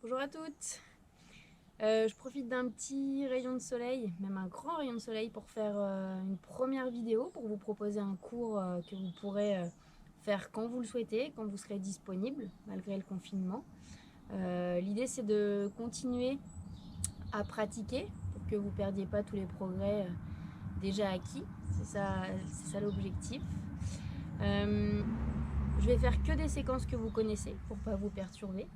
Bonjour à toutes. Je profite d'un petit rayon de soleil, même un grand rayon de soleil pour faire une première vidéo, pour vous proposer un cours que vous pourrez faire quand vous le souhaitez, quand vous serez disponible, malgré le confinement. L'idée c'est de continuer à pratiquer pour que vous ne perdiez pas tous les progrès déjà acquis. C'est ça l'objectif. Je vais faire que des séquences que vous connaissez pour ne pas vous perturber.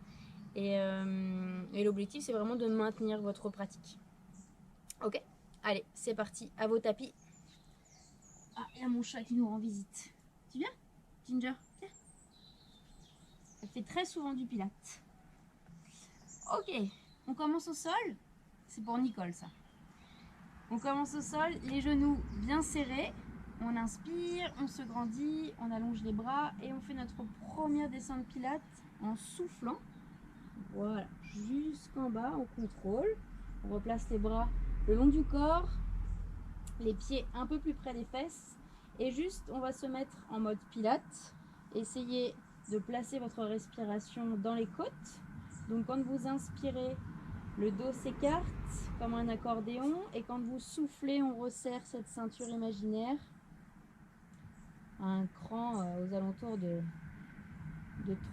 Et l'objectif, c'est vraiment de maintenir votre pratique. Ok, allez, c'est parti, à vos tapis. Ah, il y a mon chat qui nous rend visite. Tu viens, Ginger? Viens. Elle fait très souvent du pilate. Ok, on commence au sol. C'est pour Nicole, ça. On commence au sol, les genoux bien serrés. On inspire, on se grandit, on allonge les bras et on fait notre première descente pilate en soufflant. Voilà, jusqu'en bas, on contrôle. On replace les bras le long du corps, les pieds un peu plus près des fesses. Et juste, on va se mettre en mode pilate. Essayez de placer votre respiration dans les côtes. Donc quand vous inspirez, le dos s'écarte comme un accordéon. Et quand vous soufflez, on resserre cette ceinture imaginaire à un cran aux alentours de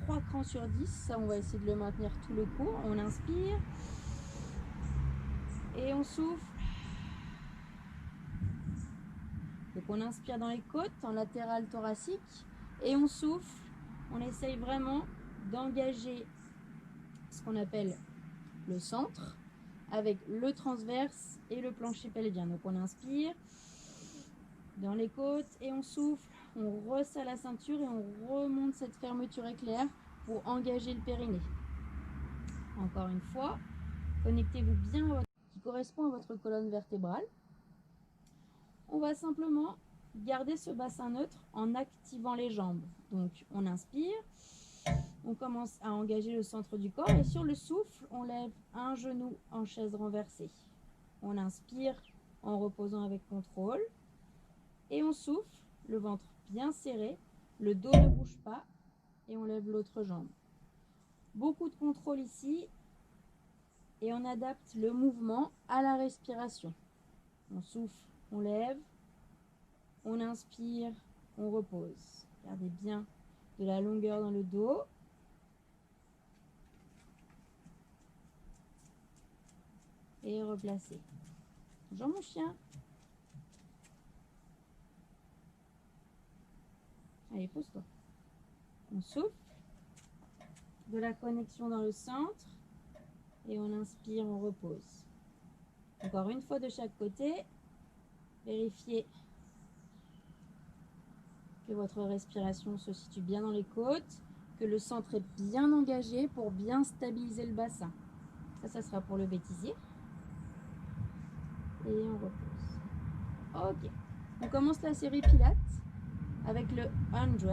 3 crans sur 10. Ça, on va essayer de le maintenir tout le cours. On inspire. Et on souffle. Donc on inspire dans les côtes, en latéral thoracique, et on souffle. On essaye vraiment d'engager ce qu'on appelle le centre avec le transverse et le plancher pelvien. Donc on inspire dans les côtes et on souffle. On resserre la ceinture et on remonte cette fermeture éclair pour engager le périnée. Encore une fois, connectez-vous bien à votre qui correspond à votre colonne vertébrale. On va simplement garder ce bassin neutre en activant les jambes. Donc on inspire, on commence à engager le centre du corps et sur le souffle, on lève un genou en chaise renversée. On inspire en reposant avec contrôle et on souffle, le ventre bien serré, le dos ne bouge pas et on lève l'autre jambe. Beaucoup de contrôle ici et on adapte le mouvement à la respiration. On souffle, on lève, on inspire, on repose. Gardez bien de la longueur dans le dos. Et replacez. Bonjour mon chien. Allez, pose-toi. On souffle. De la connexion dans le centre. Et on inspire, on repose. Encore une fois de chaque côté. Vérifiez que votre respiration se situe bien dans les côtes, que le centre est bien engagé pour bien stabiliser le bassin. Ça sera pour le bêtisier. Et on repose. Ok. On commence la série Pilates avec le 100.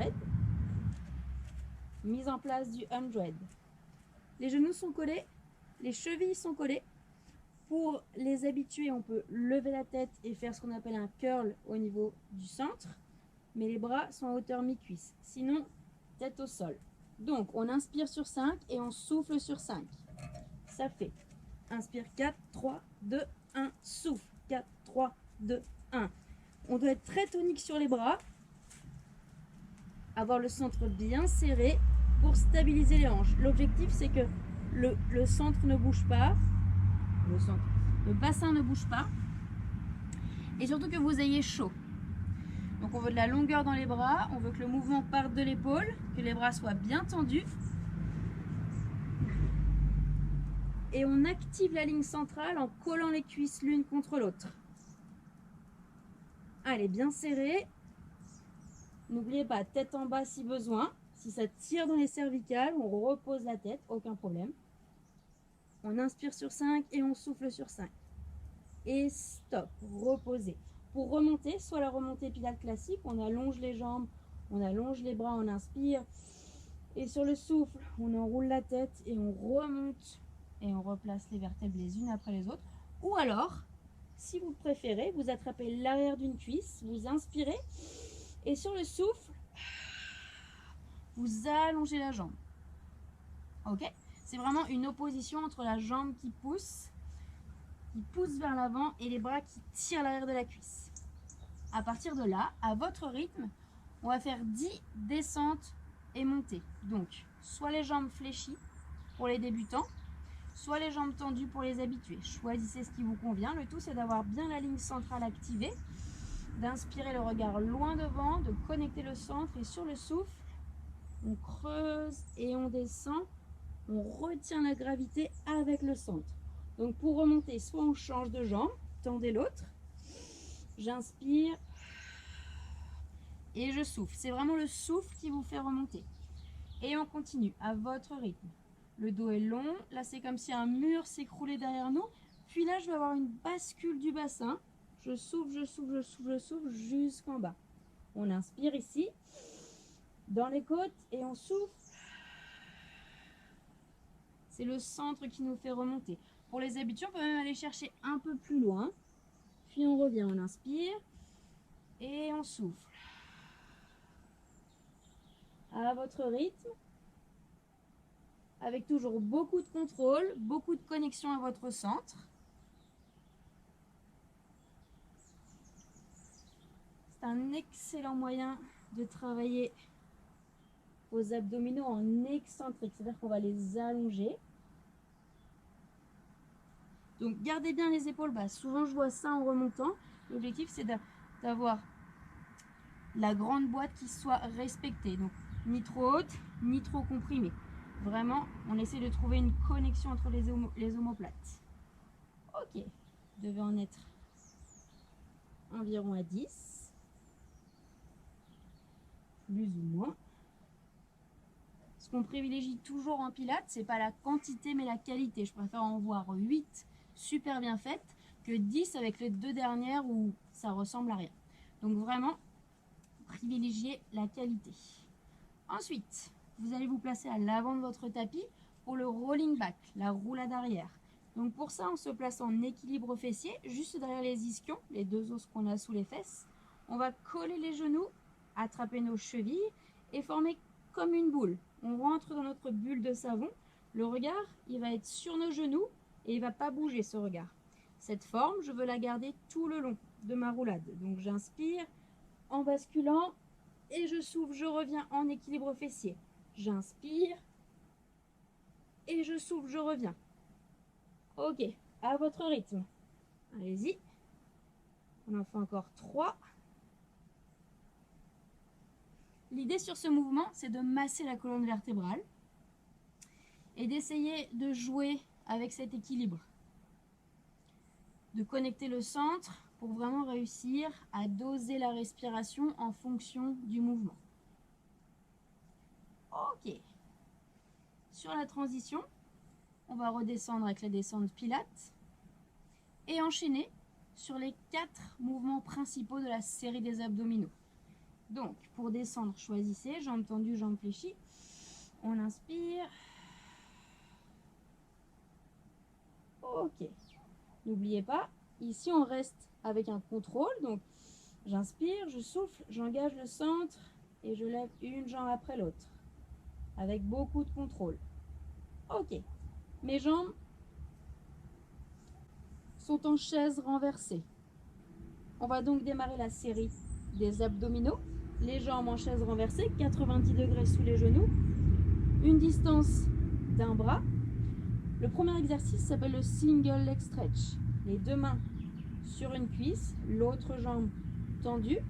Mise en place du 100. Les genoux sont collés, les chevilles sont collées. Pour les habitués, on peut lever la tête et faire ce qu'on appelle un curl au niveau du centre. Mais les bras sont à hauteur mi-cuisse. Sinon, tête au sol. Donc, on inspire sur 5 et on souffle sur 5. Ça fait inspire 4, 3, 2, 1, souffle. 4, 3, 2, 1. On doit être très tonique sur les bras. Avoir le centre bien serré pour stabiliser les hanches. L'objectif, c'est que le centre ne bouge pas. Le bassin ne bouge pas. Et surtout que vous ayez chaud. Donc on veut de la longueur dans les bras, on veut que le mouvement parte de l'épaule, que les bras soient bien tendus. Et on active la ligne centrale en collant les cuisses l'une contre l'autre. Allez, bien serré. N'oubliez pas, tête en bas si besoin. Si ça tire dans les cervicales, on repose la tête, aucun problème. On inspire sur 5 et on souffle sur 5. Et stop, reposez. Pour remonter, soit la remontée pilate classique, on allonge les jambes, on allonge les bras, on inspire. Et sur le souffle, on enroule la tête et on remonte. Et on replace les vertèbres les unes après les autres. Ou alors, si vous préférez, vous attrapez l'arrière d'une cuisse, vous inspirez. Et sur le souffle, vous allongez la jambe. Ok? C'est vraiment une opposition entre la jambe qui pousse vers l'avant et les bras qui tirent l'arrière de la cuisse. À partir de là, à votre rythme, on va faire 10 descentes et montées. Donc, soit les jambes fléchies pour les débutants, soit les jambes tendues pour les habitués. Choisissez ce qui vous convient. Le tout, c'est d'avoir bien la ligne centrale activée, d'inspirer le regard loin devant, de connecter le centre et sur le souffle, on creuse et on descend. On retient la gravité avec le centre. Donc pour remonter, soit on change de jambe, tendez l'autre. J'inspire et je souffle. C'est vraiment le souffle qui vous fait remonter. Et on continue à votre rythme. Le dos est long. Là, c'est comme si un mur s'écroulait derrière nous. Puis là, je vais avoir une bascule du bassin. Je souffle, je souffle, je souffle, je souffle jusqu'en bas. On inspire ici, dans les côtes, et on souffle. C'est le centre qui nous fait remonter. Pour les habitués, on peut même aller chercher un peu plus loin. Puis on revient, on inspire et on souffle. À votre rythme, avec toujours beaucoup de contrôle, beaucoup de connexion à votre centre. C'est un excellent moyen de travailler vos abdominaux en excentrique, c'est-à-dire qu'on va les allonger. Donc gardez bien les épaules basses. Souvent je vois ça en remontant. L'objectif c'est d'avoir la grande boîte qui soit respectée. Donc ni trop haute, ni trop comprimée. Vraiment, on essaie de trouver une connexion entre les omoplates. Ok, vous devez en être environ à 10. Plus ou moins. Ce qu'on privilégie toujours en pilates, c'est pas la quantité mais la qualité. Je préfère en voir 8 super bien faites que 10 avec les 2 dernières où ça ressemble à rien. Donc vraiment, privilégiez la qualité. Ensuite, vous allez vous placer à l'avant de votre tapis pour le rolling back, la roulade arrière. Donc pour ça, on se place en équilibre fessier, juste derrière les ischions, les 2 os qu'on a sous les fesses. On va coller les genoux, attraper nos chevilles et former comme une boule. On rentre dans notre bulle de savon. Le regard, il va être sur nos genoux et il ne va pas bouger ce regard. Cette forme, je veux la garder tout le long de ma roulade. Donc j'inspire en basculant et je souffle, je reviens en équilibre fessier. J'inspire et je souffle, je reviens. Ok, à votre rythme. Allez-y. On en fait encore 3. L'idée sur ce mouvement, c'est de masser la colonne vertébrale et d'essayer de jouer avec cet équilibre. De connecter le centre pour vraiment réussir à doser la respiration en fonction du mouvement. Ok. Sur la transition, on va redescendre avec la descente pilates et enchaîner sur les 4 mouvements principaux de la série des abdominaux. Donc, pour descendre, choisissez, jambes tendues, jambes fléchies. On inspire. Ok. N'oubliez pas, ici on reste avec un contrôle. Donc, j'inspire, je souffle, j'engage le centre et je lève une jambe après l'autre. Avec beaucoup de contrôle. Ok. Mes jambes sont en chaise renversée. On va donc démarrer la série des abdominaux. Les jambes en chaise renversée, 90 degrés sous les genoux. Une distance d'un bras. Le premier exercice s'appelle le single leg stretch. Les 2 mains sur une cuisse, l'autre jambe tendue.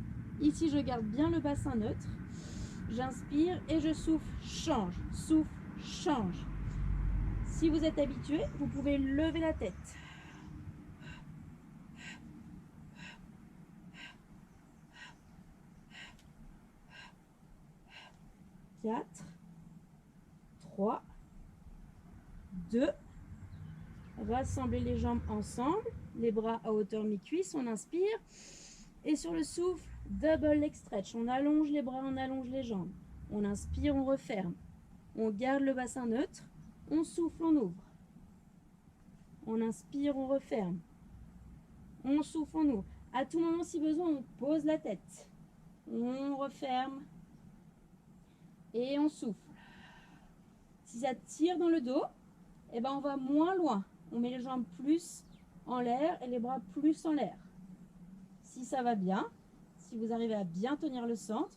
Ici, je garde bien le bassin neutre. J'inspire et je souffle, change, souffle, change. Si vous êtes habitué, vous pouvez lever la tête. 4, 3, 2. Rassemblez les jambes ensemble, les bras à hauteur mi-cuisse, on inspire. Et sur le souffle, double leg stretch. On allonge les bras, on allonge les jambes. On inspire, on referme. On garde le bassin neutre. On souffle, on ouvre. On inspire, on referme. On souffle, on ouvre. À tout moment, si besoin, on pose la tête. On referme. Et on souffle. Si ça tire dans le dos, et ben on va moins loin. On met les jambes plus en l'air et les bras plus en l'air. Si ça va bien, si vous arrivez à bien tenir le centre,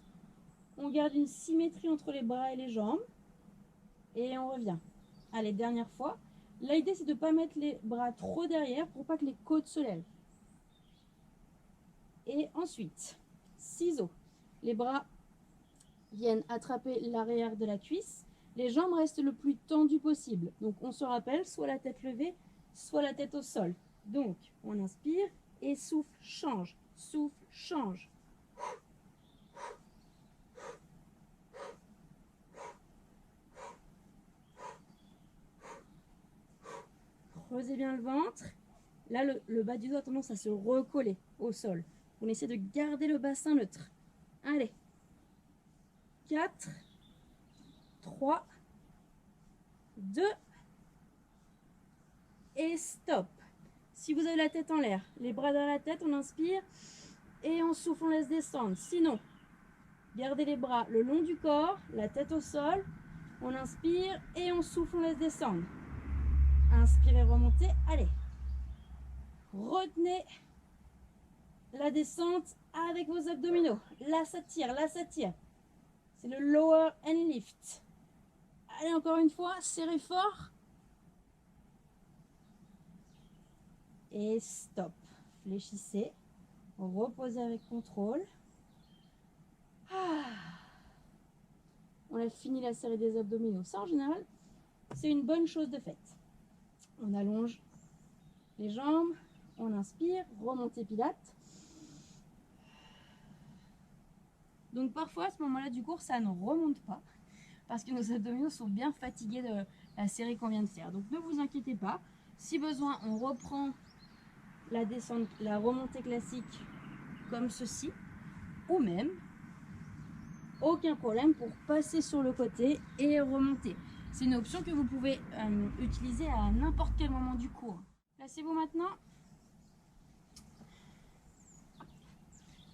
on garde une symétrie entre les bras et les jambes et on revient. Allez, dernière fois. L'idée, c'est de ne pas mettre les bras trop derrière pour pas que les côtes se lèvent. Et ensuite, ciseaux. Les bras viennent attraper l'arrière de la cuisse. Les jambes restent le plus tendues possible. Donc, on se rappelle, soit la tête levée, soit la tête au sol. Donc, on inspire et souffle, change. Souffle, change. Creusez bien le ventre. Là, le bas du dos a tendance à se recoller au sol. On essaie de garder le bassin neutre. Allez. 4, 3, 2 et stop. Si vous avez la tête en l'air, les bras dans la tête, on inspire et on souffle, on laisse descendre. Sinon, gardez les bras le long du corps, la tête au sol. On inspire et on souffle, on laisse descendre. Inspirez, remontez. Allez. Retenez la descente avec vos abdominaux. Là, ça tire, là, ça tire. C'est le lower and lift. Allez, encore une fois, serrez fort. Et stop. Fléchissez. Reposez avec contrôle. On a fini la série des abdominaux. Ça, en général, c'est une bonne chose de faite. On allonge les jambes. On inspire. Remontez pilates. Donc parfois, à ce moment-là du cours, ça ne remonte pas. Parce que nos abdominaux sont bien fatigués de la série qu'on vient de faire. Donc ne vous inquiétez pas. Si besoin, on reprend la descente, la remontée classique comme ceci. Ou même, aucun problème pour passer sur le côté et remonter. C'est une option que vous pouvez utiliser à n'importe quel moment du cours. Placez-vous maintenant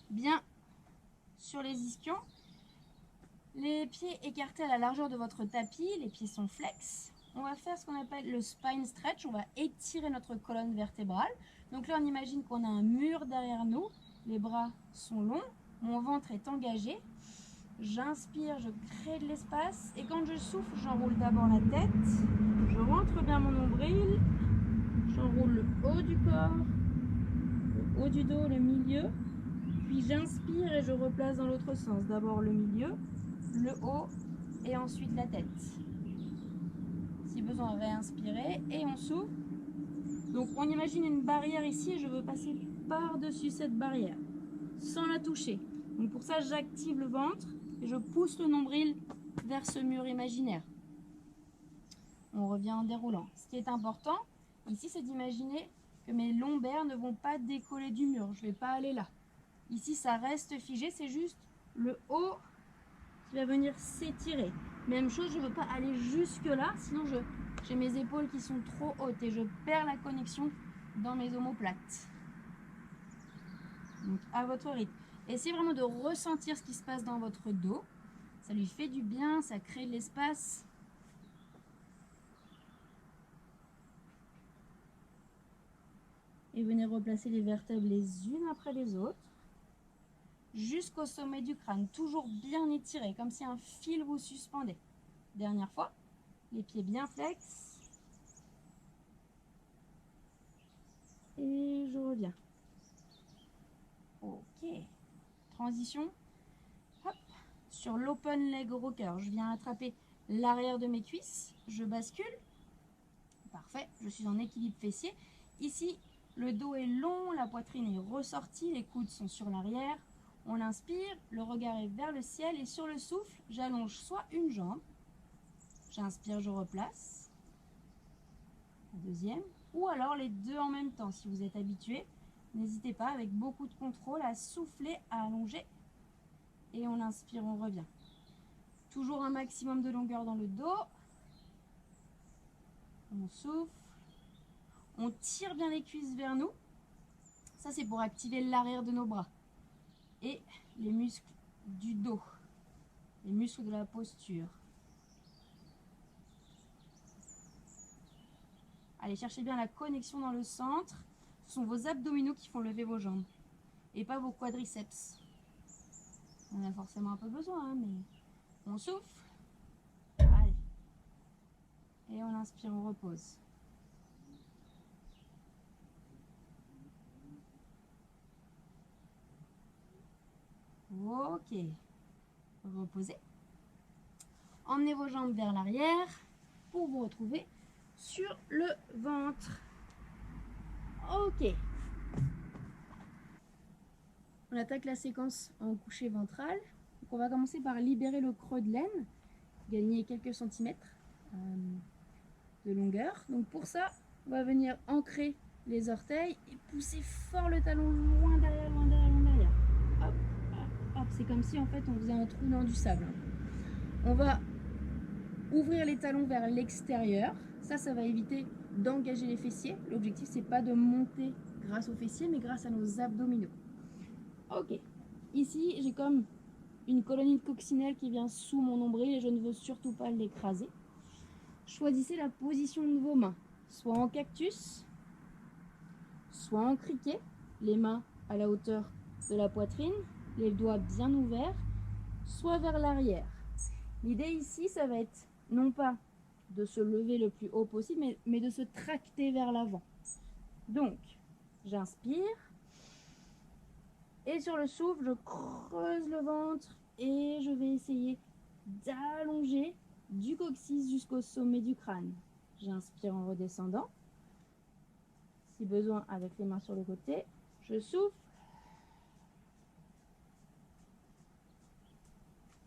bien sur les ischions. Les pieds écartés à la largeur de votre tapis, les pieds sont flex. On va faire ce qu'on appelle le spine stretch, on va étirer notre colonne vertébrale. Donc là, on imagine qu'on a un mur derrière nous, les bras sont longs, mon ventre est engagé. J'inspire, je crée de l'espace et quand je souffle, j'enroule d'abord la tête, je rentre bien mon nombril, j'enroule le haut du corps, le haut du dos, le milieu, puis j'inspire et je replace dans l'autre sens. D'abord le milieu, le haut et ensuite la tête. Si besoin, réinspirer et on souffle. Donc on imagine une barrière ici et je veux passer par-dessus cette barrière sans la toucher. Donc pour ça, j'active le ventre et je pousse le nombril vers ce mur imaginaire. On revient en déroulant. Ce qui est important ici, c'est d'imaginer que mes lombaires ne vont pas décoller du mur. Je ne vais pas aller là. Ici, ça reste figé, c'est juste le haut qui va venir s'étirer. Même chose, je ne veux pas aller jusque là, sinon j'ai mes épaules qui sont trop hautes et je perds la connexion dans mes omoplates. Donc à votre rythme. Essayez vraiment de ressentir ce qui se passe dans votre dos. Ça lui fait du bien, ça crée de l'espace. Et venez replacer les vertèbres les unes après les autres. Jusqu'au sommet du crâne, toujours bien étiré, comme si un fil vous suspendait. Dernière fois, les pieds bien flex. Et je reviens. Ok. Transition. Hop. Sur l'open leg rocker, je viens attraper l'arrière de mes cuisses. Je bascule. Parfait. Je suis en équilibre fessier. Ici, le dos est long, la poitrine est ressortie, les coudes sont sur l'arrière. On inspire, le regard est vers le ciel et sur le souffle, j'allonge soit une jambe, j'inspire, je replace, la deuxième, ou alors les deux en même temps. Si vous êtes habitué, n'hésitez pas avec beaucoup de contrôle à souffler, à allonger et on inspire, on revient. Toujours un maximum de longueur dans le dos, on souffle, on tire bien les cuisses vers nous, ça c'est pour activer l'arrière de nos bras. Et les muscles du dos, les muscles de la posture. Allez, cherchez bien la connexion dans le centre. Ce sont vos abdominaux qui font lever vos jambes et pas vos quadriceps. On a forcément un peu besoin, hein, mais on souffle. Allez. Et on inspire, on repose. Ok. Reposez. Emmenez vos jambes vers l'arrière pour vous retrouver sur le ventre. Ok. On attaque la séquence en coucher ventral. Donc on va commencer par libérer le creux de l'aine, gagner quelques centimètres de longueur. Donc pour ça, on va venir ancrer les orteils et pousser fort le talon loin derrière, loin derrière, loin derrière. Hop, hop, hop. C'est comme si en fait on faisait un trou dans du sable. On va ouvrir les talons vers l'extérieur. Ça va éviter d'engager les fessiers. L'objectif, c'est pas de monter grâce aux fessiers, mais grâce à nos abdominaux. Ok. Ici, j'ai comme une colonie de coccinelle qui vient sous mon nombril et je ne veux surtout pas l'écraser. Choisissez la position de vos mains, soit en cactus, soit en criquet, les mains à la hauteur de la poitrine, les doigts bien ouverts, soit vers l'arrière. L'idée ici, ça va être non pas de se lever le plus haut possible, mais de se tracter vers l'avant. Donc, j'inspire. Et sur le souffle, je creuse le ventre et je vais essayer d'allonger du coccyx jusqu'au sommet du crâne. J'inspire en redescendant. Si besoin, avec les mains sur le côté, je souffle.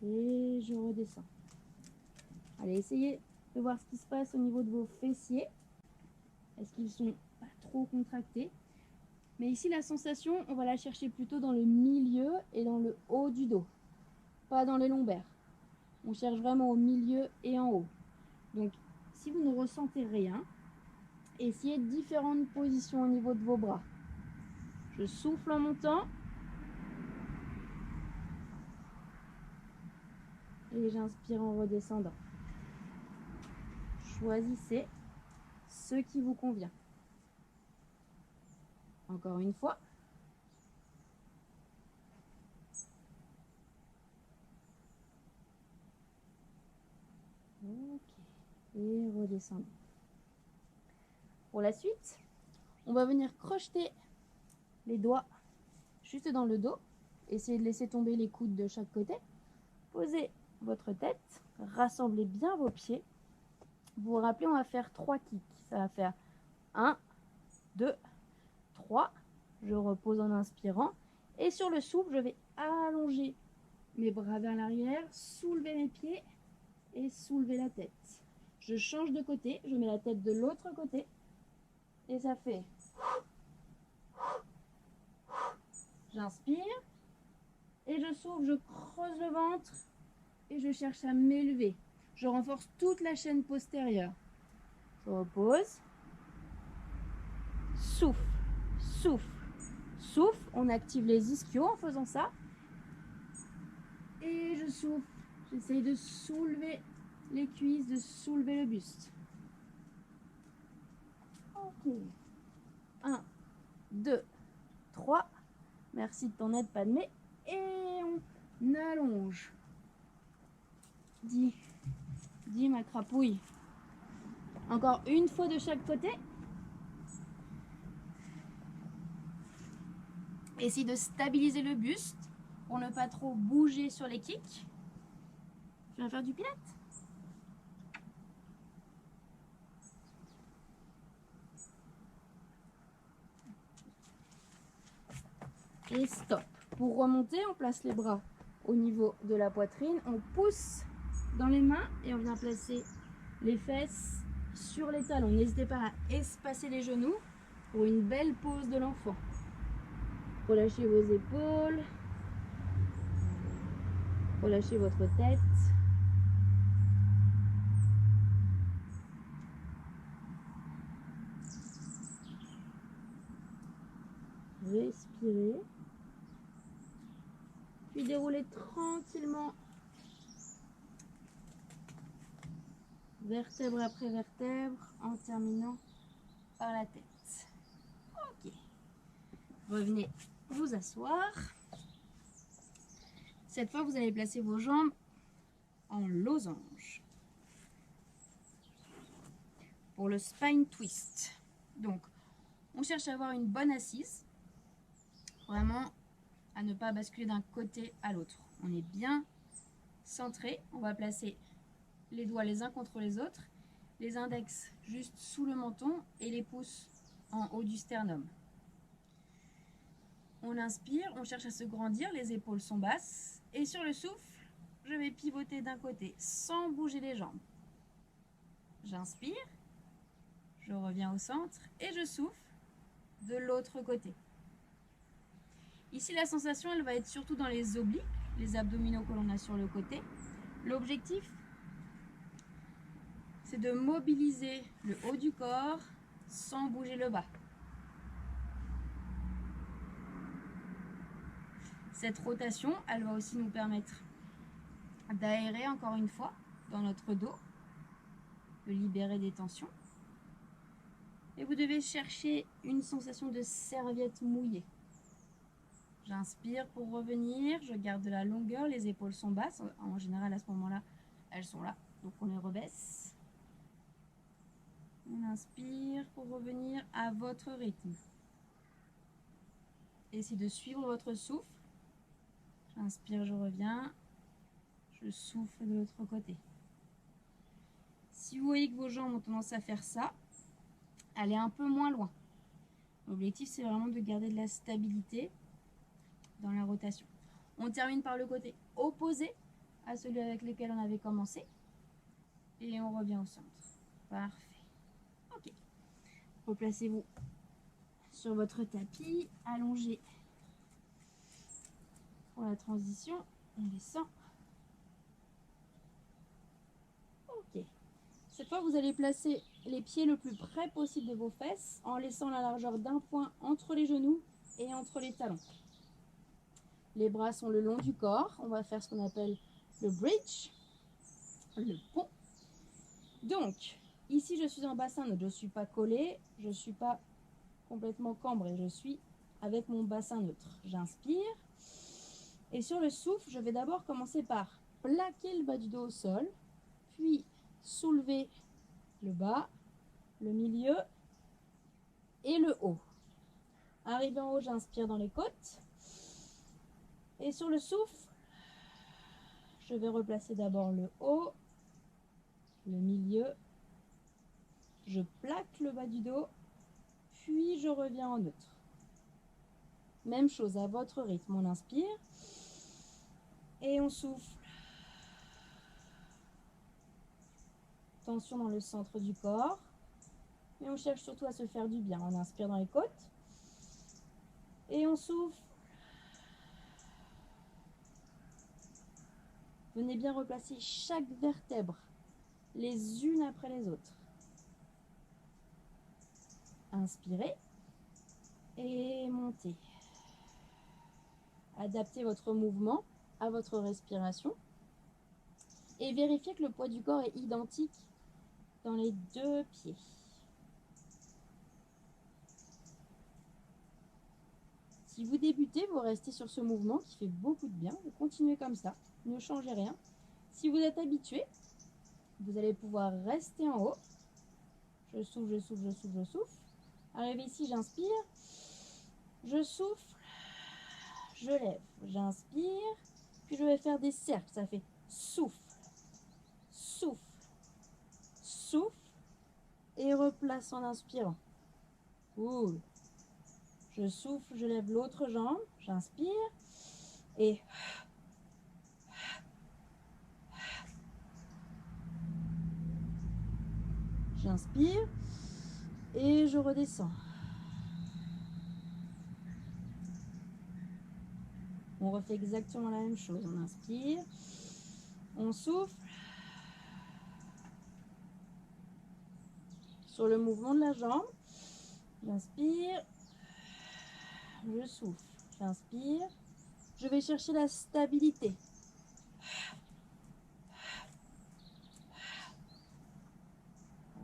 Et je redescends. Allez, essayez de voir ce qui se passe au niveau de vos fessiers. Est-ce qu'ils sont pas trop contractés? Mais ici, la sensation, on va la chercher plutôt dans le milieu et dans le haut du dos, pas dans les lombaires. On cherche vraiment au milieu et en haut. Donc, si vous ne ressentez rien, essayez différentes positions au niveau de vos bras. Je souffle en montant. Et j'inspire en redescendant. Choisissez ce qui vous convient. Encore une fois. Ok. Et redescendons. Pour la suite, on va venir crocheter les doigts juste dans le dos. Essayez de laisser tomber les coudes de chaque côté. Posez votre tête. Rassemblez bien vos pieds. Vous vous rappelez, on va faire 3 kicks. Ça va faire 1, 2, 3. Je repose en inspirant. Et sur le souffle, je vais allonger mes bras vers l'arrière, soulever mes pieds et soulever la tête. Je change de côté, je mets la tête de l'autre côté. Et ça fait... J'inspire. Et je souffle, je creuse le ventre. Et je cherche à m'élever. Je renforce toute la chaîne postérieure. Je repose. Souffle, souffle, souffle. On active les ischios en faisant ça. Et je souffle. J'essaye de soulever les cuisses, de soulever le buste. Ok. 1, 2, 3. Merci de ton aide, Padmé. Et on allonge. Dis ma crapouille. Encore une fois de chaque côté. Essayez de stabiliser le buste pour ne pas trop bouger sur les kicks. Je viens faire du pilates. Et stop. Pour remonter, on place les bras au niveau de la poitrine. On pousse dans les mains et on vient placer les fesses sur les talons. N'hésitez pas à espacer les genoux pour une belle pose de l'enfant. Relâchez vos épaules. Relâchez votre tête. Respirez. Puis déroulez tranquillement, vertèbre après vertèbre, en terminant par la tête. Ok. Revenez vous asseoir. Cette fois, vous allez placer vos jambes en losange pour le spine twist. Donc, on cherche à avoir une bonne assise, vraiment à ne pas basculer d'un côté à l'autre. On est bien centré. On va placer les doigts les uns contre les autres, les index juste sous le menton et les pouces en haut du sternum. On inspire, on cherche à se grandir, les épaules sont basses. Et sur le souffle, je vais pivoter d'un côté sans bouger les jambes. J'inspire, je reviens au centre et je souffle de l'autre côté. Ici, la sensation, elle va être surtout dans les obliques, les abdominaux que l'on a sur le côté. L'objectif, c'est de mobiliser le haut du corps sans bouger le bas. Cette rotation, elle va aussi nous permettre d'aérer encore une fois dans notre dos, de libérer des tensions. Et vous devez chercher une sensation de serviette mouillée. J'inspire pour revenir, je garde de la longueur, les épaules sont basses. En général, à ce moment-là, elles sont là, donc on les rebaisse. On inspire pour revenir à votre rythme. Essayez de suivre votre souffle. J'inspire, je reviens. Je souffle de l'autre côté. Si vous voyez que vos jambes ont tendance à faire ça, allez un peu moins loin. L'objectif, c'est vraiment de garder de la stabilité dans la rotation. On termine par le côté opposé à celui avec lequel on avait commencé. Et on revient au centre. Parfait. Ok. Replacez-vous sur votre tapis, allongé pour la transition. On descend. Ok. Cette fois, vous allez placer les pieds le plus près possible de vos fesses en laissant la largeur d'un point entre les genoux et entre les talons. Les bras sont le long du corps. On va faire ce qu'on appelle le bridge, le pont. Donc, ici, je suis en bassin neutre. Je ne suis pas collée, je ne suis pas complètement cambrée. Je suis avec mon bassin neutre. J'inspire. Et sur le souffle, je vais d'abord commencer par plaquer le bas du dos au sol, puis soulever le bas, le milieu et le haut. Arrivé en haut, j'inspire dans les côtes. Et sur le souffle, je vais replacer d'abord le haut, le milieu. Je plaque le bas du dos, puis je reviens en neutre. Même chose à votre rythme. On inspire et on souffle. Tension dans le centre du corps. Et on cherche surtout à se faire du bien. On inspire dans les côtes. Et on souffle. Venez bien replacer chaque vertèbre les unes après les autres. Inspirez et montez. Adaptez votre mouvement à votre respiration et vérifiez que le poids du corps est identique dans les deux pieds. Si vous débutez, vous restez sur ce mouvement qui fait beaucoup de bien. Vous continuez comme ça, ne changez rien. Si vous êtes habitué, vous allez pouvoir rester en haut. Je souffle, je souffle, je souffle, je souffle. Arrivé ici, j'inspire. Je souffle. Je lève. J'inspire. Puis je vais faire des cercles. Ça fait souffle, souffle, souffle. Et replace en inspirant. Cool. Je souffle, je lève l'autre jambe. J'inspire. Et j'inspire. Et je redescends. On refait exactement la même chose. On inspire. On souffle. Sur le mouvement de la jambe. J'inspire. Je souffle. J'inspire. Je vais chercher la stabilité.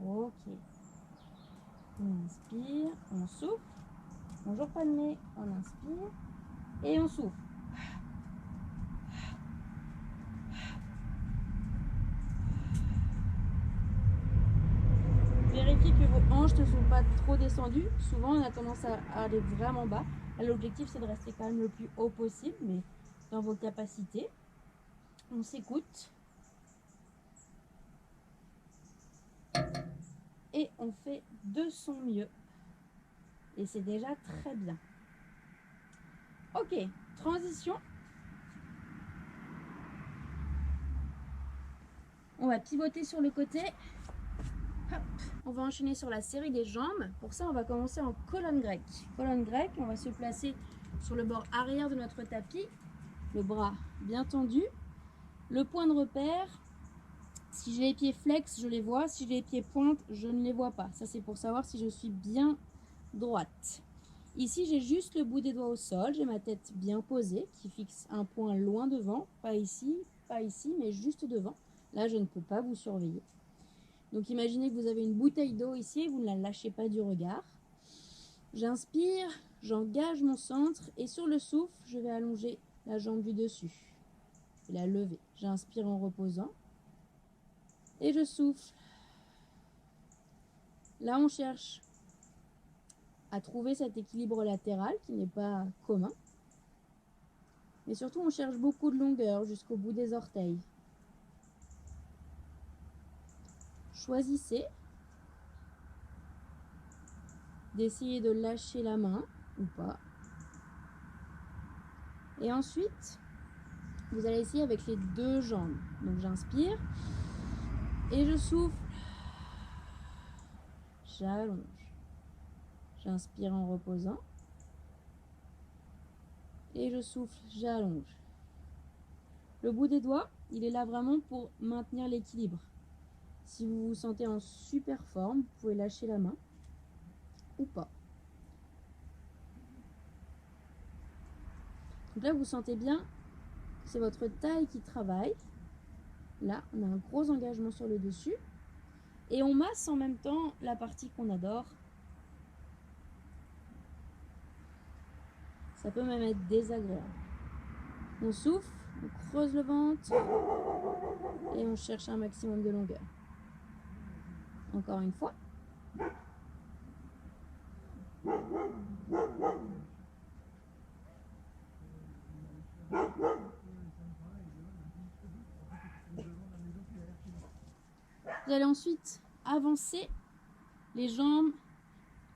Ok. On inspire, on souffle. Bonjour pas de nez, on inspire et on souffle. Vérifiez que vos hanches ne sont pas trop descendues. Souvent, on a tendance à aller vraiment bas. L'objectif, c'est de rester quand même le plus haut possible, mais dans vos capacités. On s'écoute. Et on fait de son mieux. Et c'est déjà très bien. Ok, transition. On va pivoter sur le côté. Hop. On va enchaîner sur la série des jambes. Pour ça, on va commencer en colonne grecque. Colonne grecque, on va se placer sur le bord arrière de notre tapis. Le bras bien tendu. Le point de repère, si j'ai les pieds flex, je les vois. Si j'ai les pieds pointe, je ne les vois pas. Ça, c'est pour savoir si je suis bien droite. Ici, j'ai juste le bout des doigts au sol. J'ai ma tête bien posée qui fixe un point loin devant. Pas ici, mais juste devant. Là, je ne peux pas vous surveiller. Donc, imaginez que vous avez une bouteille d'eau ici. Vous ne la lâchez pas du regard. J'inspire, j'engage mon centre. Et sur le souffle, je vais allonger la jambe du dessus. Et la lever. J'inspire en reposant. Et je souffle. Là, on cherche à trouver cet équilibre latéral qui n'est pas commun. Mais surtout, on cherche beaucoup de longueur jusqu'au bout des orteils. Choisissez d'essayer de lâcher la main ou pas. Et ensuite, vous allez essayer avec les deux jambes. Donc j'inspire et je souffle. J'allonge. J'inspire en reposant. Et je souffle, j'allonge. Le bout des doigts, il est là vraiment pour maintenir l'équilibre. Si vous vous sentez en super forme, vous pouvez lâcher la main ou pas. Donc là, vous sentez bien que c'est votre taille qui travaille. Là, on a un gros engagement sur le dessus. Et on masse en même temps la partie qu'on adore. Ça peut même être désagréable. On souffle, on creuse le ventre et on cherche un maximum de longueur. Encore une fois. Vous allez ensuite avancer les jambes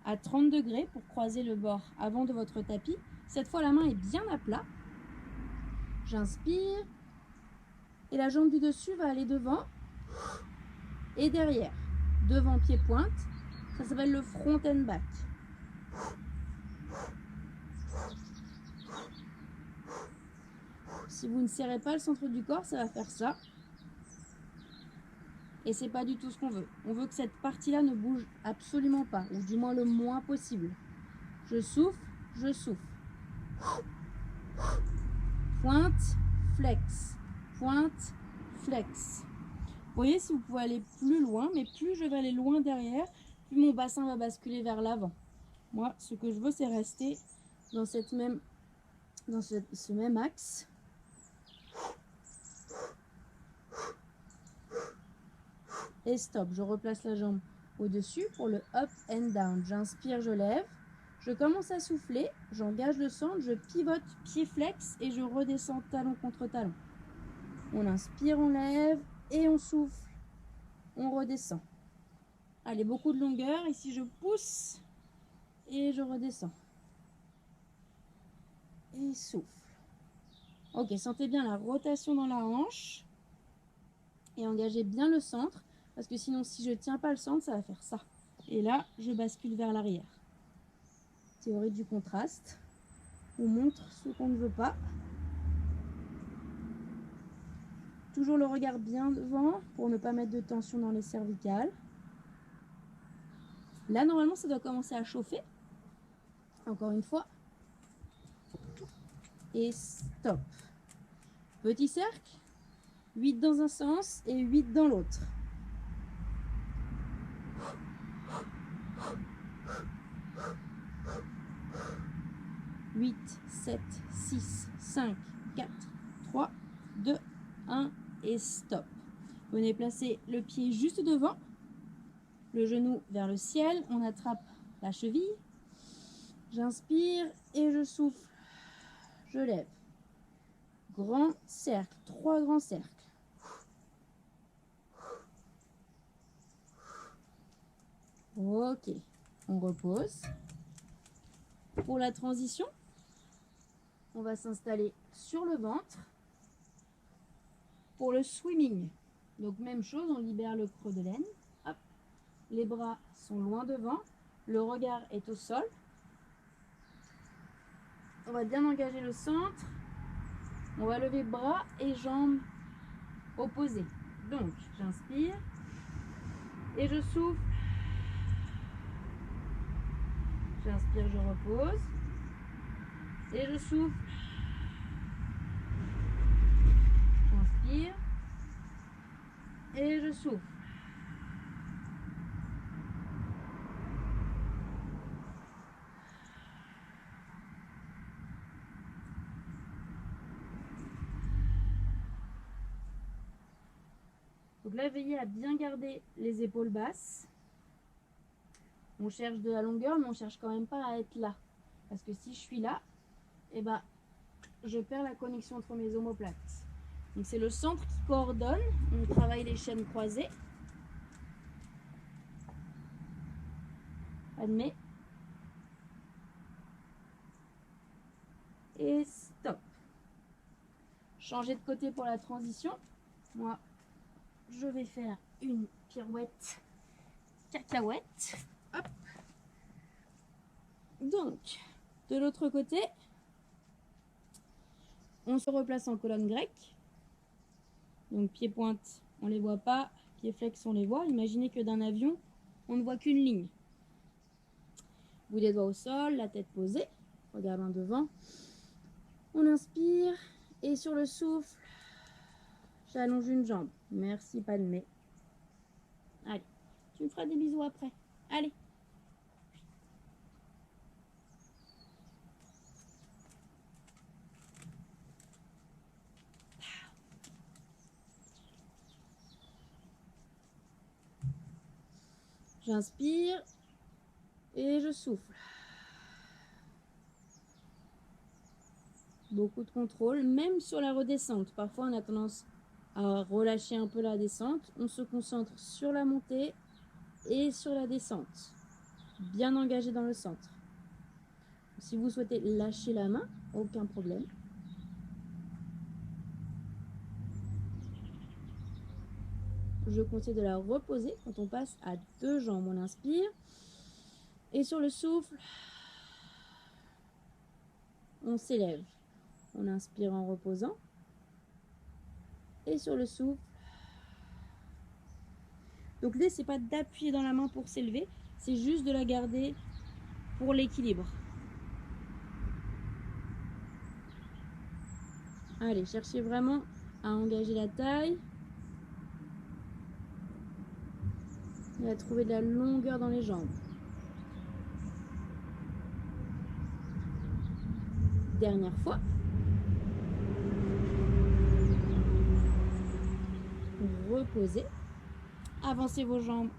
à 30 degrés pour croiser le bord avant de votre tapis. Cette fois, la main est bien à plat. J'inspire et la jambe du dessus va aller devant et derrière. Devant pied pointe, ça s'appelle le front and back. Si vous ne serrez pas le centre du corps, ça va faire ça. Et c'est pas du tout ce qu'on veut. On veut que cette partie-là ne bouge absolument pas, ou du moins le moins possible. Je souffle, je souffle. Pointe, flex. Pointe, flex. Vous voyez, si vous pouvez aller plus loin, mais plus je vais aller loin derrière, plus mon bassin va basculer vers l'avant. Moi, ce que je veux, c'est rester dans ce même axe. Et stop, je replace la jambe au-dessus pour le up and down. J'inspire, je lève. Je commence à souffler, j'engage le centre, je pivote, pied flex et je redescends talon contre talon. On inspire, on lève et on souffle. On redescend. Allez, beaucoup de longueur. Ici, je pousse et je redescends. Et souffle. Ok, sentez bien la rotation dans la hanche. Et engagez bien le centre. Parce que sinon, si je ne tiens pas le centre, ça va faire ça. Et là, je bascule vers l'arrière. Théorie du contraste. On montre ce qu'on ne veut pas. Toujours le regard bien devant pour ne pas mettre de tension dans les cervicales. Là, normalement, ça doit commencer à chauffer. Encore une fois. Et stop. Petit cercle. 8 dans un sens et 8 dans l'autre. 8, 7, 6, 5, 4, 3, 2, 1 et stop. Venez placer le pied juste devant, le genou vers le ciel, on attrape la cheville. J'inspire et je souffle. Je lève. Grand cercle, 3 grands cercles. Ok, on repose. Pour la transition, on va s'installer sur le ventre. Pour le swimming, donc même chose, on libère le creux de l'aine. Hop. Les bras sont loin devant, le regard est au sol. On va bien engager le centre. On va lever bras et jambes opposées. Donc, j'inspire et je souffle. J'inspire, je repose. Et je souffle. J'inspire. Et je souffle. Donc là, veillez à bien garder les épaules basses. On cherche de la longueur, mais on cherche quand même pas à être là. Parce que si je suis là, eh ben, je perds la connexion entre mes omoplates. Donc c'est le centre qui coordonne. On travaille les chaînes croisées. Admet. Et stop. Changer de côté pour la transition. Moi, je vais faire une pirouette cacahuète. Hop. Donc, de l'autre côté, on se replace en colonne grecque. Donc, pieds-pointe, on ne les voit pas. Pieds-flex, on les voit. Imaginez que d'un avion, on ne voit qu'une ligne. Bout des doigts au sol, la tête posée. Regarde en devant. On inspire. Et sur le souffle, j'allonge une jambe. Merci, Padmé. Allez, tu me feras des bisous après. Allez. J'inspire et je souffle. Beaucoup de contrôle, même sur la redescente. Parfois, on a tendance à relâcher un peu la descente. On se concentre sur la montée et sur la descente. Bien engagé dans le centre. Si vous souhaitez lâcher la main, aucun problème. Je conseille de la reposer quand on passe à 2 jambes. On inspire. Et sur le souffle, on s'élève. On inspire en reposant. Et sur le souffle. Donc l'idée, c'est pas d'appuyer dans la main pour s'élever. C'est juste de la garder pour l'équilibre. Allez, cherchez vraiment à engager la taille. Et à trouver de la longueur dans les jambes. Dernière fois. Reposez. Avancez vos jambes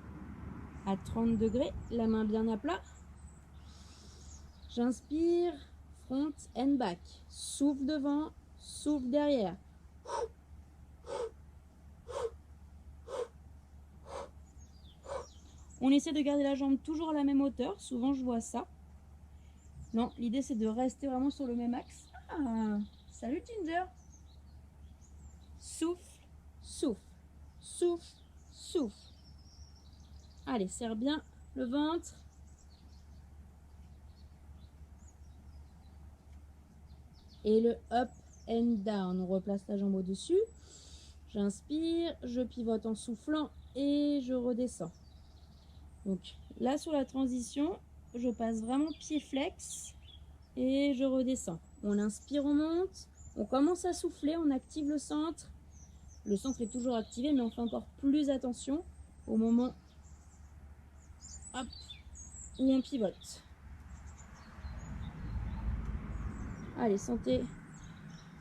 à 30 degrés, la main bien à plat. J'inspire, front and back. Souffle devant, souffle derrière. On essaie de garder la jambe toujours à la même hauteur. Souvent, je vois ça. Non, l'idée, c'est de rester vraiment sur le même axe. Ah, salut Ginger. Souffle, souffle, souffle, souffle. Allez, serre bien le ventre. Et le up and down. On replace la jambe au-dessus. J'inspire, je pivote en soufflant et je redescends. Donc là, sur la transition, je passe vraiment pied flex et je redescends. On inspire, on monte. On commence à souffler, on active le centre. Le centre est toujours activé, mais on fait encore plus attention au moment hop, où on pivote. Allez, sentez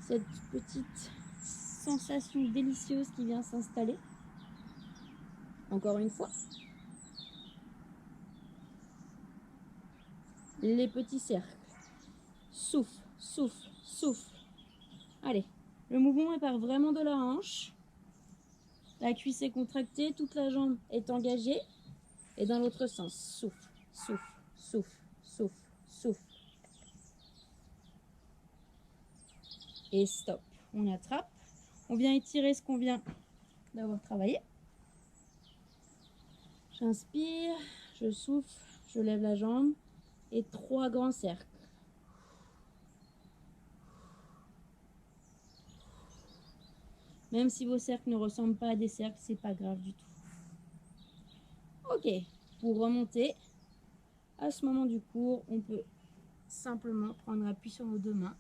cette petite sensation délicieuse qui vient s'installer. Encore une fois. Les petits cercles. Souffle, souffle, souffle. Allez, le mouvement part vraiment de la hanche. La cuisse est contractée, toute la jambe est engagée. Et dans l'autre sens, souffle, souffle, souffle, souffle, souffle. Et stop. On attrape. On vient étirer ce qu'on vient d'avoir travaillé. J'inspire, je souffle, je lève la jambe. Et 3 grands cercles. Même si vos cercles ne ressemblent pas à des cercles, c'est pas grave du tout. Ok, pour remonter, à ce moment du cours, on peut simplement prendre appui sur nos 2 mains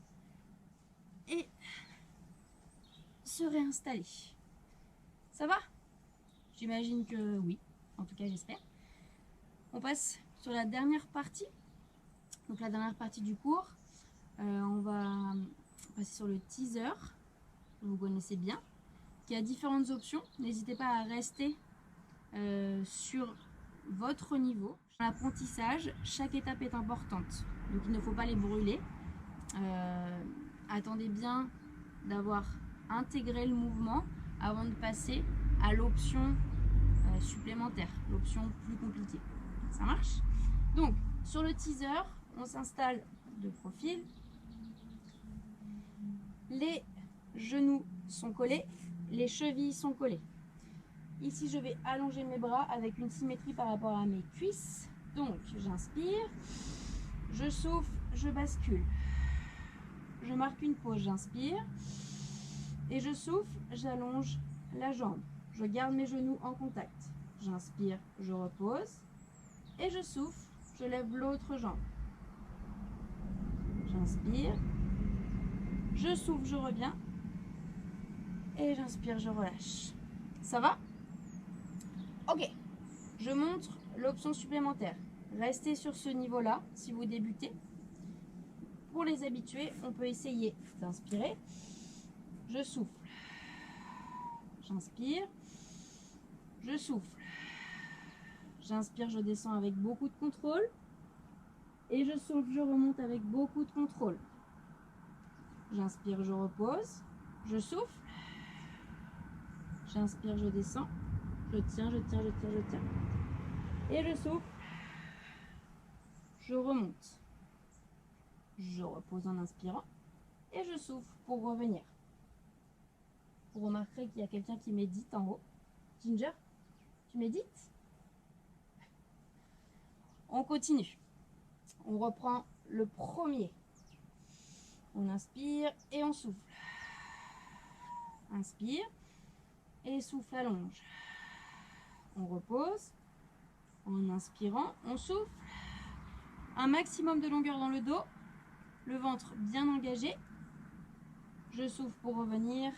et se réinstaller. Ça va? J'imagine que oui, en tout cas j'espère. On passe sur la dernière partie. Donc la dernière partie du cours, on va passer sur le teaser, vous connaissez bien, qui a différentes options. N'hésitez pas à rester sur votre niveau. Dans l'apprentissage, chaque étape est importante, donc il ne faut pas les brûler. Attendez bien d'avoir intégré le mouvement avant de passer à l'option supplémentaire, l'option plus compliquée. Ça marche? Donc, sur le teaser, on s'installe de profil. Les genoux sont collés, les chevilles sont collées. Ici, je vais allonger mes bras avec une symétrie par rapport à mes cuisses. Donc, j'inspire, je souffle, je bascule. Je marque une pause, j'inspire. Et je souffle, j'allonge la jambe. Je garde mes genoux en contact. J'inspire, je repose. Et je souffle, je lève l'autre jambe. J'inspire. Je souffle, je reviens. Et j'inspire, je relâche. Ça va? Ok. Je montre l'option supplémentaire. Restez sur ce niveau-là si vous débutez. Pour les habitués, on peut essayer d'inspirer. Je souffle. J'inspire. Je souffle. J'inspire, je descends avec beaucoup de contrôle. Et je souffle, je remonte avec beaucoup de contrôle. J'inspire, je repose. Je souffle. J'inspire, je descends. Je tiens, je tiens, je tiens, je tiens. Et je souffle. Je remonte. Je repose en inspirant. Et je souffle pour revenir. Vous remarquerez qu'il y a quelqu'un qui médite en haut. Ginger, tu médites? On continue. On reprend le premier. On inspire et on souffle. Inspire et souffle, allonge. On repose. En inspirant, on souffle. Un maximum de longueur dans le dos. Le ventre bien engagé. Je souffle pour revenir.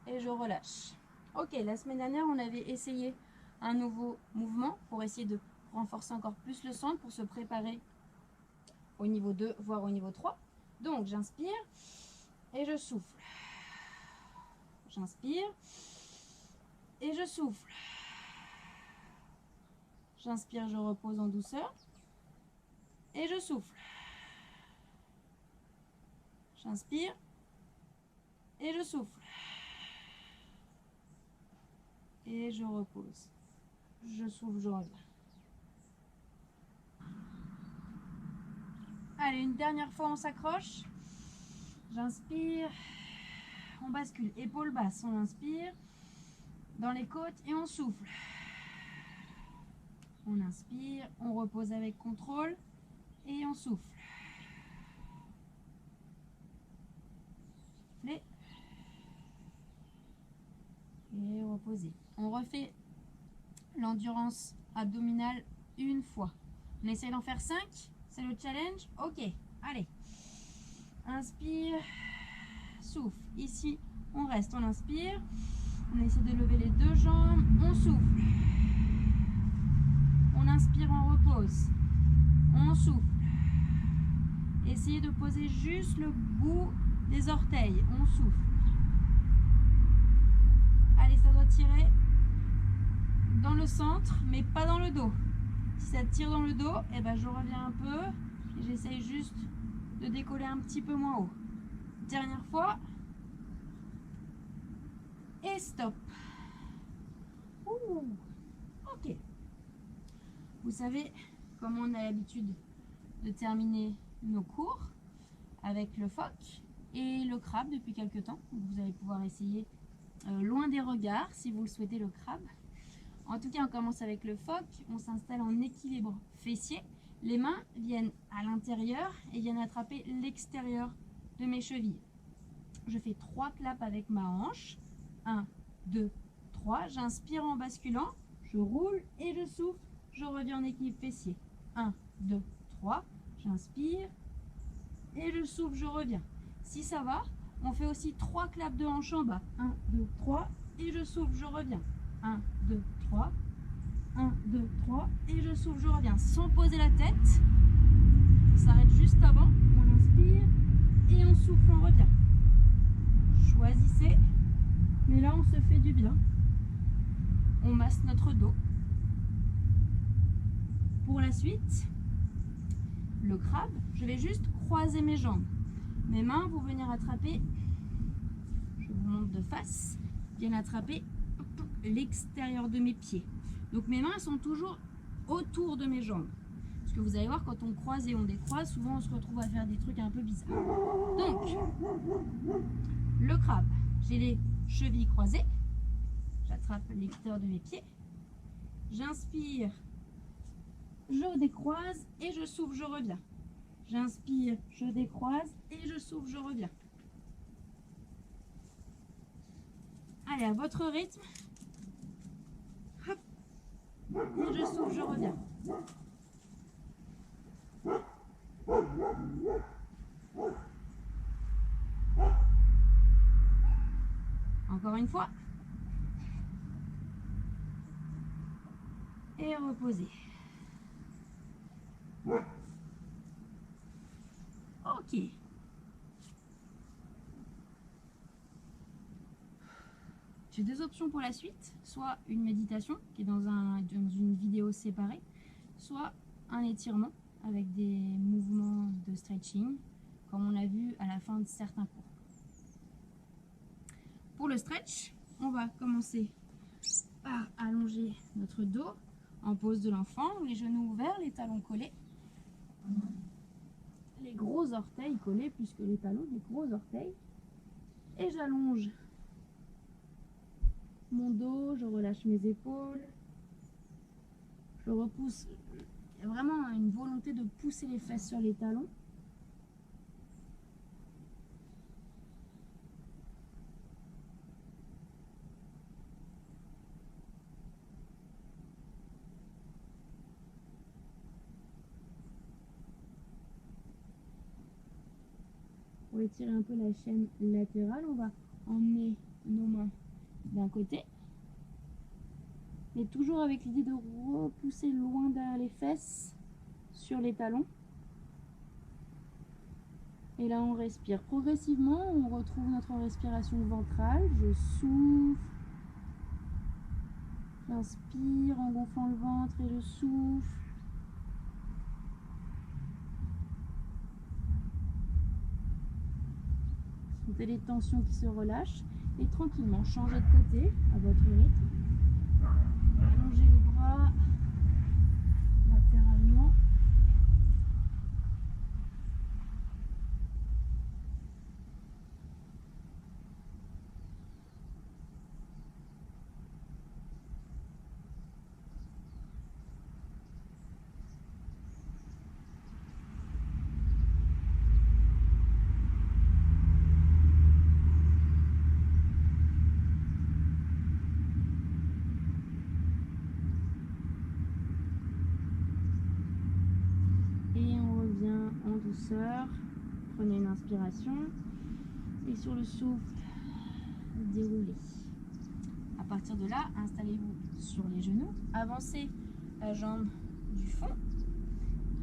Et je relâche. Ok, la semaine dernière, on avait essayé un nouveau mouvement pour essayer de renforcer encore plus le centre pour se préparer au niveau 2, voire au niveau 3. Donc, j'inspire et je souffle. J'inspire et je souffle. J'inspire, je repose en douceur et je souffle. J'inspire et je souffle. Et je repose. Je souffle, je reviens. Allez, une dernière fois, on s'accroche. J'inspire. On bascule. Épaules basses. On inspire. Dans les côtes et on souffle. On inspire. On repose avec contrôle. Et on souffle. Soufflez. Et reposez. On refait l'endurance abdominale une fois. On essaie d'en faire 5. C'est le challenge. Ok. Allez. Inspire. Souffle. Ici, on reste. On inspire. On essaie de lever les 2 jambes. On souffle. On inspire, on repose. On souffle. Essayez de poser juste le bout des orteils. On souffle. Allez, ça doit tirer dans le centre, mais pas dans le dos. Si ça tire dans le dos, eh ben, je reviens un peu et j'essaye juste de décoller un petit peu moins haut. Dernière fois. Et stop. Ouh. Ok. Vous savez comment on a l'habitude de terminer nos cours avec le phoque et le crabe depuis quelques temps. Vous allez pouvoir essayer loin des regards si vous le souhaitez, le crabe. En tout cas, on commence avec le phoque. On s'installe en équilibre fessier. Les mains viennent à l'intérieur et viennent attraper l'extérieur de mes chevilles. Je fais 3 claps avec ma hanche. 1, 2, 3. J'inspire en basculant. Je roule et je souffle. Je reviens en équilibre fessier. 1, 2, 3. J'inspire et je souffle, je reviens. Si ça va, on fait aussi 3 claps de hanche en bas. 1, 2, 3 et je souffle, je reviens. 1, 2, 3. 1, 2, 3 et je souffle, je reviens. Sans poser la tête. On s'arrête juste avant. On inspire et on souffle, on revient. Choisissez. Mais là, on se fait du bien. On masse notre dos. Pour la suite, le crabe, je vais juste croiser mes jambes. Mes mains vont venir attraper, je vous montre de face, viennent attraper l'extérieur de mes pieds. Donc mes mains sont toujours autour de mes jambes. Parce que vous allez voir, quand on croise et on décroise, souvent on se retrouve à faire des trucs un peu bizarres. Donc, le crabe, j'ai les chevilles croisées. J'attrape l'extérieur de mes pieds. J'inspire, je décroise et je souffle, je reviens. J'inspire, je décroise et je souffle, je reviens. Allez, à votre rythme. Hop. Et je souffle, je reviens. Encore une fois. Et reposer. Ok. J'ai 2 options pour la suite, soit une méditation qui est dans une vidéo séparée, soit un étirement avec des mouvements de stretching, comme on a vu à la fin de certains cours. Pour le stretch, on va commencer par allonger notre dos en pose de l'enfant, les genoux ouverts, les talons collés. Les gros orteils collés plus que les talons, les gros orteils. Et j'allonge mon dos, je relâche mes épaules. Je repousse. Il y a vraiment une volonté de pousser les fesses sur les talons. Pour étirer un peu la chaîne latérale, on va emmener nos mains d'un côté, mais toujours avec l'idée de repousser loin derrière les fesses, sur les talons. Et là, on respire. Progressivement, on retrouve notre respiration ventrale. Je souffle. J'inspire en gonflant le ventre et je souffle. Sentez les tensions qui se relâchent. Et tranquillement, changez de côté à votre rythme. Allongez les bras latéralement. Douceur, prenez une inspiration et sur le souffle, déroulez. À partir de là, installez-vous sur les genoux, avancez la jambe du fond,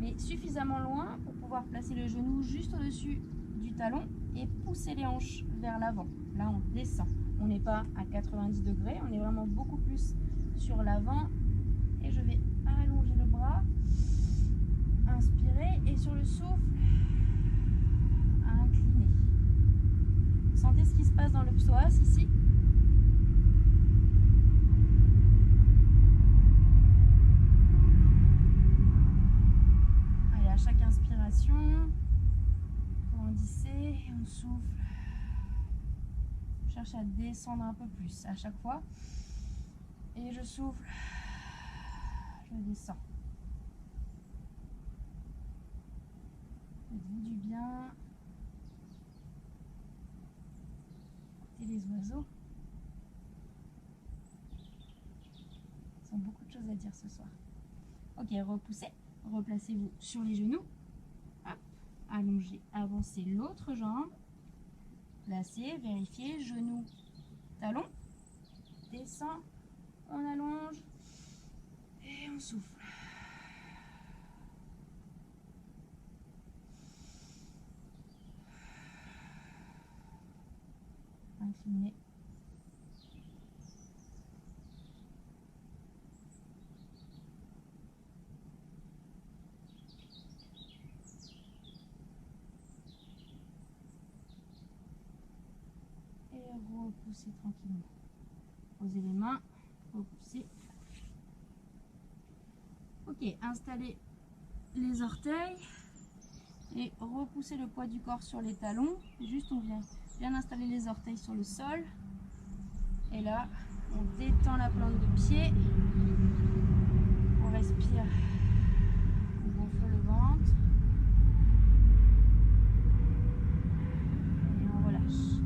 mais suffisamment loin pour pouvoir pouvoir placer le genou juste au-dessus du talon et pousser les hanches vers l'avant. Là, on descend. On n'est pas à 90 degrés, on est vraiment beaucoup plus sur l'avant. Et je vais allonger le bras, inspirer et sur le souffle, incliner. Sentez ce qui se passe dans le psoas ici. Allez, à chaque inspiration, grandissez et on souffle. Cherche à descendre un peu plus à chaque fois. Et je souffle, je descends. Faites-vous du bien. Écoutez les oiseaux. Ils ont beaucoup de choses à dire ce soir. Ok, repoussez. Replacez-vous sur les genoux. Hop. Allongez, avancez l'autre jambe. Placez, vérifiez, genou, talon. Descend, on allonge et on souffle. Inclinez. Et repoussez tranquillement. Posez les mains, repoussez. Ok, installez les orteils et repoussez le poids du corps sur les talons. Juste on vient bien installer les orteils sur le sol. Et là, on détend la plante de pied. On respire. On gonfle le ventre. Et on relâche.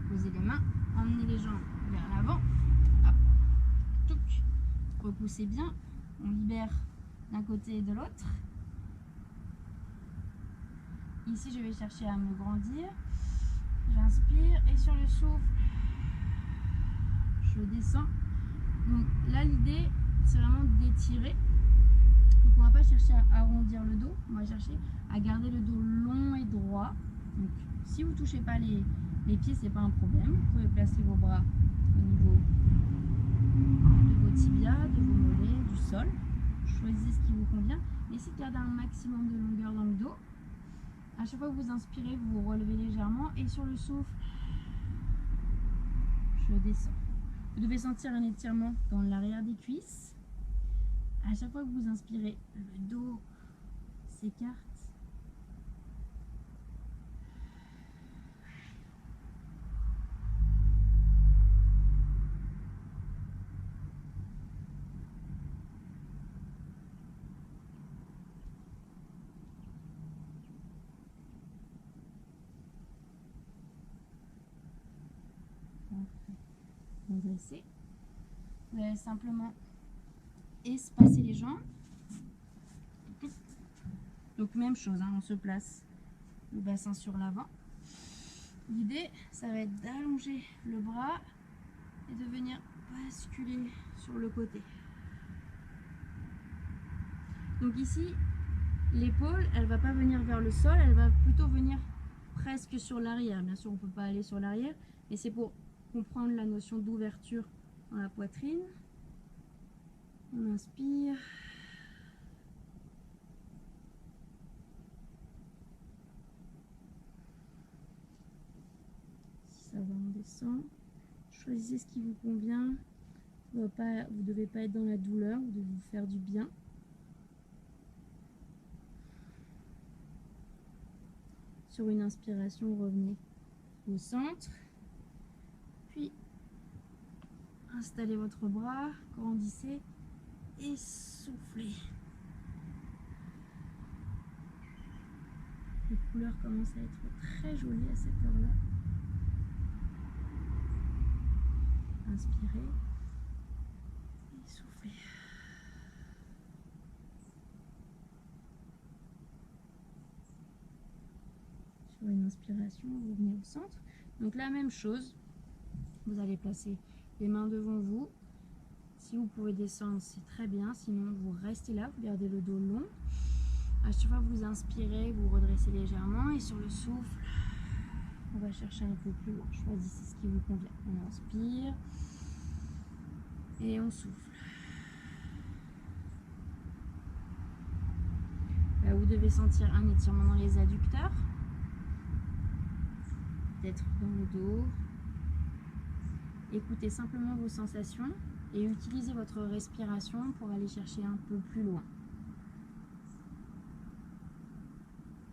Posez les mains, emmenez les jambes vers l'avant. Hop, touc. Repoussez bien. On libère d'un côté et de l'autre. Ici, je vais chercher à me grandir. J'inspire et sur le souffle, je descends. Donc là, l'idée, c'est vraiment d'étirer. Donc on ne va pas chercher à arrondir le dos. On va chercher à garder le dos long et droit. Donc si vous ne touchez pas les pieds, c'est pas un problème. Vous pouvez placer vos bras au niveau de vos tibias, de vos mollets, du sol. Choisissez ce qui vous convient. Essayez de garder un maximum de longueur dans le dos. À chaque fois que vous inspirez, vous vous relevez légèrement et sur le souffle, je descends. Vous devez sentir un étirement dans l'arrière des cuisses. À chaque fois que vous inspirez, le dos s'écarte. Redressez. Vous allez simplement espacer les jambes. Donc même chose, hein, on se place le bassin sur l'avant. L'idée, ça va être d'allonger le bras et de venir basculer sur le côté. Donc ici, l'épaule, elle va pas venir vers le sol, elle va plutôt venir presque sur l'arrière. Bien sûr, on ne peut pas aller sur l'arrière, mais c'est pour comprendre la notion d'ouverture dans la poitrine. On inspire. Si ça va, on descend. Choisissez ce qui vous convient. Vous ne devez pas être dans la douleur, vous devez vous faire du bien. Sur une inspiration, revenez au centre. Puis, installez votre bras, grandissez et soufflez. Les couleurs commencent à être très jolies à cette heure-là. Inspirez et soufflez. Sur une inspiration, vous venez au centre. Donc la même chose, vous allez placer les mains devant vous. Si vous pouvez descendre, c'est très bien. Sinon, vous restez là, vous gardez le dos long. À chaque fois que vous inspirez, vous redressez légèrement. Et sur le souffle, on va chercher un peu plus loin. Choisissez ce qui vous convient. On inspire et on souffle. Là, vous devez sentir un étirement dans les adducteurs, peut-être dans le dos. Écoutez simplement vos sensations et utilisez votre respiration pour aller chercher un peu plus loin.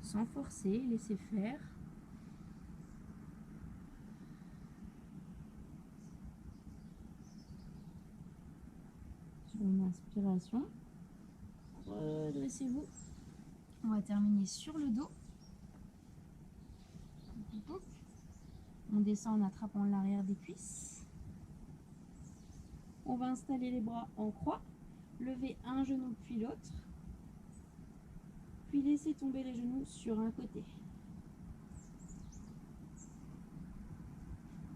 Sans forcer, laissez faire. Sur une inspiration, redressez-vous. On va terminer sur le dos. On descend en attrapant l'arrière des cuisses. On va installer les bras en croix, lever un genou puis l'autre, puis laisser tomber les genoux sur un côté.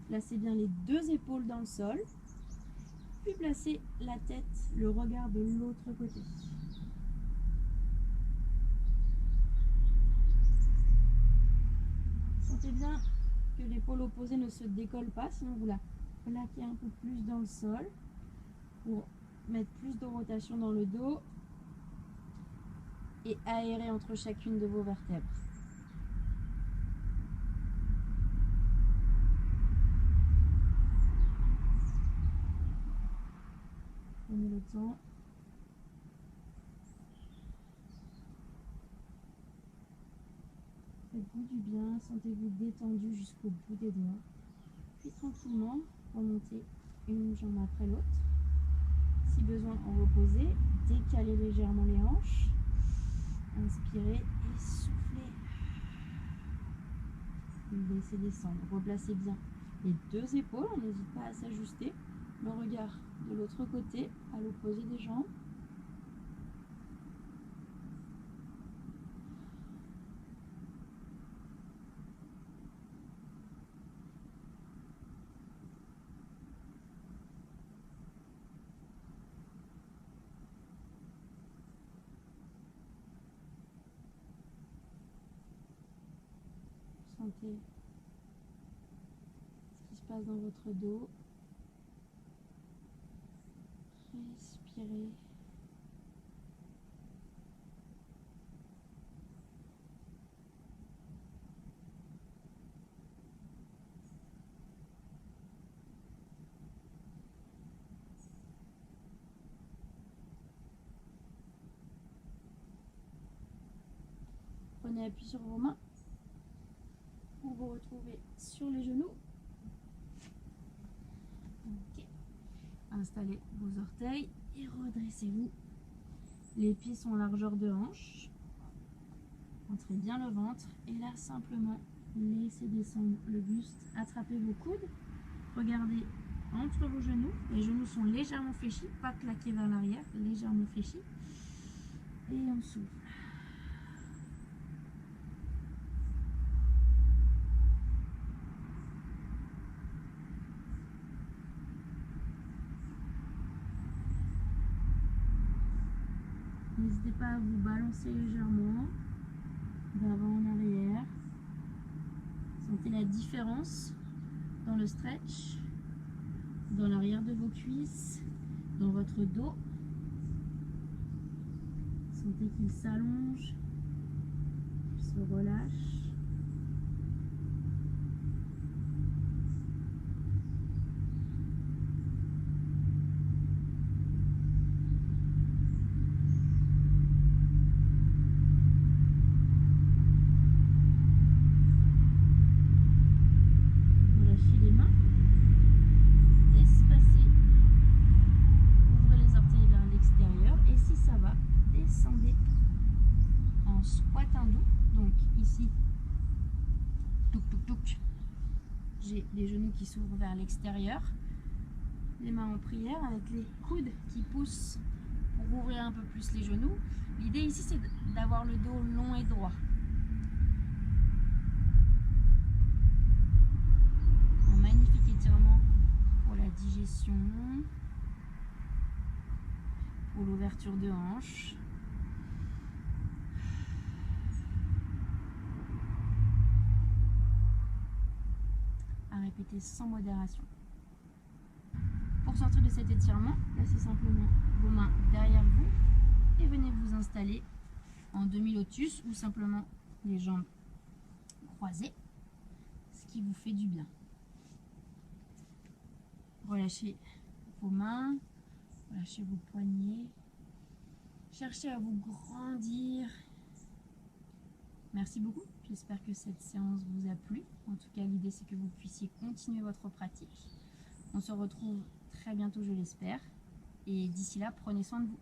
Placez bien les deux épaules dans le sol, puis placez la tête, le regard de l'autre côté. Sentez bien que l'épaule opposée ne se décolle pas, sinon vous la plaquez un peu plus dans le sol pour mettre plus de rotation dans le dos et aérer entre chacune de vos vertèbres. Prenez le temps. Faites-vous du bien, sentez-vous détendu jusqu'au bout des doigts. Puis tranquillement, remontez une jambe après l'autre. Si besoin, en reposer, décalez légèrement les hanches. Inspirez et soufflez. Laissez descendre. Replacez bien les deux épaules, on n'hésite pas à s'ajuster. Le regard de l'autre côté, à l'opposé des jambes. Sentez ce qui se passe dans votre dos. Respirez. Prenez appui sur vos mains pour vous retrouver sur les genoux. Okay. Installez vos orteils et redressez-vous. Les pieds sont largeur de hanche. Entrez bien le ventre et là simplement laissez descendre le buste. Attrapez vos coudes. Regardez entre vos genoux. Les genoux sont légèrement fléchis, pas claqués vers l'arrière, légèrement fléchis. Et on souffle. N'hésitez pas à vous balancer légèrement d'avant en arrière. Sentez la différence dans le stretch, dans l'arrière de vos cuisses, dans votre dos. Sentez qu'il s'allonge, se relâche. J'ai les genoux qui s'ouvrent vers l'extérieur, les mains en prière avec les coudes qui poussent pour ouvrir un peu plus les genoux. L'idée ici c'est d'avoir le dos long et droit. étirements pour la digestion, pour l'ouverture de hanche. À répéter sans modération. Pour sortir de cet étirement, placez simplement vos mains derrière vous et venez vous installer en demi-lotus ou simplement les jambes croisées, ce qui vous fait du bien. Relâchez vos mains, relâchez vos poignets, cherchez à vous grandir. Merci beaucoup, j'espère que cette séance vous a plu. En tout cas, l'idée c'est que vous puissiez continuer votre pratique. On se retrouve très bientôt, je l'espère. Et d'ici là, prenez soin de vous.